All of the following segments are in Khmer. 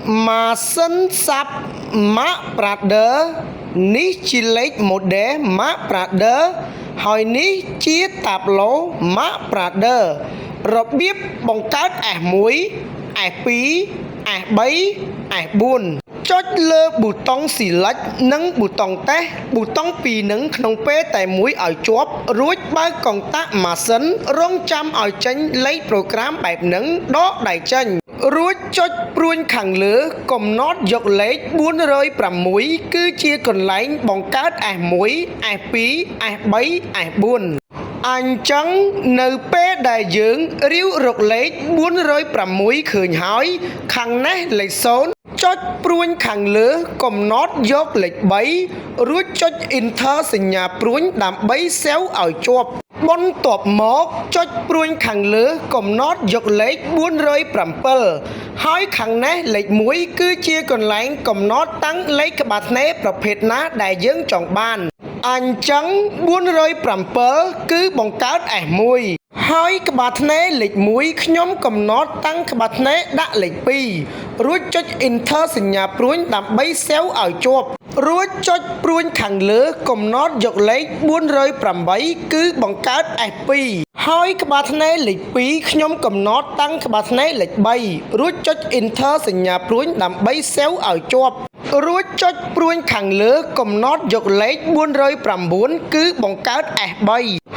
ម៉ាស៊ីនសាប់ Mark Brother នេះជាលេខ model Mark Brother ហើយនេះជាតាប្លូ Mark Brother របៀបបង្កើត S1 S2 S3 S4 ចុចលើប៊ូតុង Select និងប៊ូតុង Test ប៊ូតុងពីរនឹងក្នុងពេលតែមួយឲ្យជាប់រួចបើកកុងតាក់ម៉ាស៊ីនរងចាំឲ្យចេញលេខប្រូក្រាមបែបហ្នឹងដកដៃចេញរួចចុចព្រួញខាងលើកំណត់យកលេខ406គឺជាកន្លែងបង្កើត S1 S2 S3 S4 អញ្ចឹងនៅពេលដែលយើងរាវរកលេខ406ឃើញហើយខាងនេះលេខ0ចុចព្រួញខាងលើកំណត់យកលេខ3រួចចុច Enter សញ្ញាព្រួញដើម្បីសេវឲ្យជាប់បន្ទាប់មកចុចព្រួញខាងលើកំណត់យកលេខ407ហើយខាងនេះលេខ1គឺជាកន្លែងកំណត់តាំងលេខក្បាលថ្នេរប្រភេទណាដែលយើងចង់បានអញ្ចឹង407គឺបង្កើត S1 ហើយក្បាលថ្នេរលេខ1ខ្ញុំកំណត់តាំងក្បាលថ្នេរដាក់លេខ2រួចចុច Enter សញ្ញាព្រួញដើម្បីសេវឲ្យជាប់រួចចុចព្រួញខាងលើកំណត់យកលេខ408គឺបង្កើត S2 ហើយក្បាលថ្នេរលេខ2ខ្ញុំកំណត់តាំងក្បាលថ្នេរលេខ3រួចចុច Enter សញ្ញាព្រួញដើម្បីសេវឲ្យជាប់រួចចុចព្រួញខាងលើកំណត់យកលេខ409គឺបង្កើត S3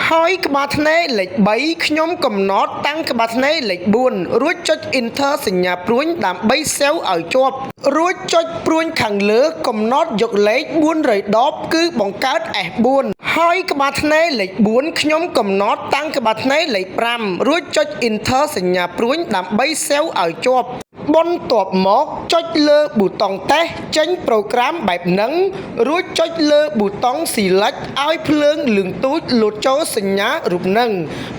ហើយក្បាលថ្នេរលេខ3ខ្ញុំកំណត់តាំងក្បាលថ្នេរលេខ4រួចចុច Enter សញ្ញាព្រួញដើម្បីសេវឲ្យជាប់រួចចុចព្រួញខាងលើកំណត់យកលេខ410គឺបង្កើត S4 ហើយក្បាលថ្នេរលេខ4ខ្ញុំកំណត់តាំងក្បាលថ្នេរលេខ5រួចចុច Enter សញ្ញាព្រួញដើម្បីសេវឲ្យជាប់បន្ទាប់មកចុចលើប៊ូតុង Test ចេញប្រូក្រាមបែបហ្នឹងរួចចុចលើប៊ូតុង Select ឲ្យភ្លើងលឿងទូចលោតចូលសញ្ញារូបហ្នឹង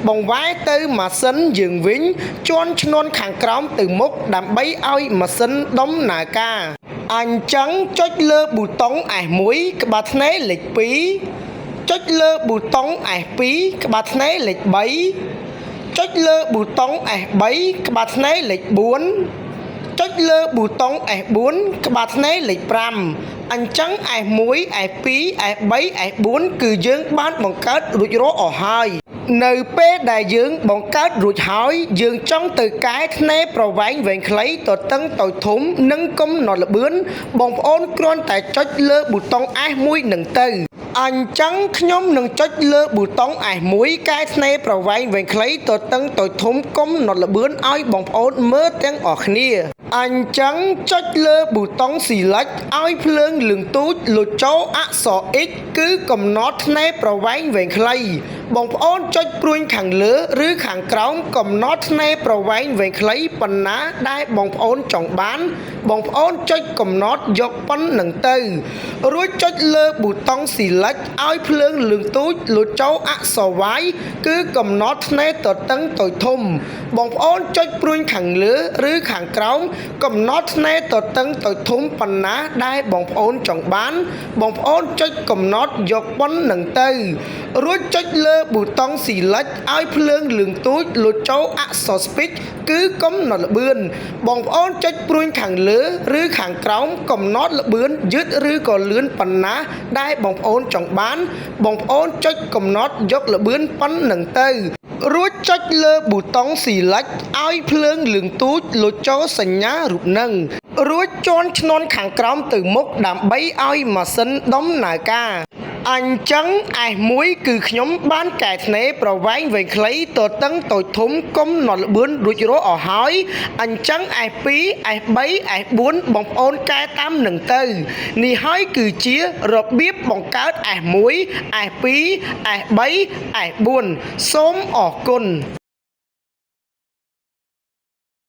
បង្វែរទៅម៉ាស៊ីនយើងវិញជន់ឈ្នាន់ខាងក្រោមទៅមុខដើម្បីឲ្យម៉ាស៊ីនដំណើរការអញ្ចឹងចុចលើប៊ូតុង S1 ក្បាលថ្នេរលេខ2ចុចលើប៊ូតុង S2 ក្បាលថ្នេរលេខ3ចុចលើប៊ូតុង S3 ក្បាលថ្នេរលេខ4ចុចលើប៊ូតុង S4 ក្បាលថ្នេរលេខ5អញ្ចឹង S1 S2 S3 S4 គឺយើងបានបង្កើតរួចរាល់អស់ហើយនៅពេលដែលយើងបង្កើតរួចហើយយើងចង់ទៅកែថ្នេរប្រវែងវែងខ្លីទទឹងតូចធំនិងកំណត់ល្បឿនបងប្អូនគ្រាន់តែចុចលើប៊ូតុង S1 នឹងទៅអញ្ចឹងខ្ញុំនឹងចុចលើប៊ូតុង S1 កែថ្នេរប្រវែងវែងខ្លីទទឹងតូចធំកំណត់ល្បឿនឲ្យបងប្អូនមើលទាំងអស់គ្នាអញ្ចឹងចុចលើប៊ូតុង Select ឲ្យភ្លើងលឿងទូចលុចចូលអក្សរ X គឺកំណត់ថ្នេរប្រវែងវែងខ្លីបងប្អូនចុចព្រួយខាងលើឬខាងក្រោមកំណត់ថ្នេរប្រវែងវែងខ្លីប៉ុណ្ណាដែលបងប្អូនចង់បានបងប្អូនចុចកំណត់យកប៉ុណ្្នឹងទៅរួចចុចលើប៊ូតុង Select ឲ្យភ្លើងលឿងទូចលុចចូលអក្សរ Y គឺកំណត់ថ្នេរទទឹងតូចធំបងប្អូនចុចព្រួយខាងលើឬខាងក្រោមកំណត់ថ្នេរទទឹងតូចធំប៉ុណ្ណាដែលបងប្អូនចង់បានបងប្អូនចុចកំណត់យកប៉ុណ្្នឹងទៅរួចចុចលើប៊ូតុង Select ឲ្យភ្លើងលឿងទូចលុចចូលអក្សរ Speed គឺកំណត់ល្បឿនបងប្អូនចុចព្រួយខាងលើឬខាងក្រោមកំណត់ល្បឿនយឺតឬក៏លឿនប៉ុណ្ណាដែលបងប្អូនចង់បានបងប្អូនចុចកំណត់យកល្បឿនប៉ុណ្្នឹងទៅរួចចុចលើប៊ូតុង Select ឲ្យភ្លើងលឿងទូចលុចចូលសញ្ញារូបនឹងរួចជន់ឈ្នាន់ខាងក្រោមទៅមុខដើម្បីឲ្យម៉ាស៊ីនដំណើរការអញ្ចឹង S1 គឺខ្ញុំបានកែថ្នេរប្រវែងវែងខ្លីទទឹងតូចធំកំណត់ល្បឿនរួចរាល់អស់ហើយអញ្ចឹង S2 S3 S4 បងប្អូនកែតាមនឹងទៅនេះហើយគឺជារបៀបបង្កើត S1 S2 S3 S4 សូមអរគុណ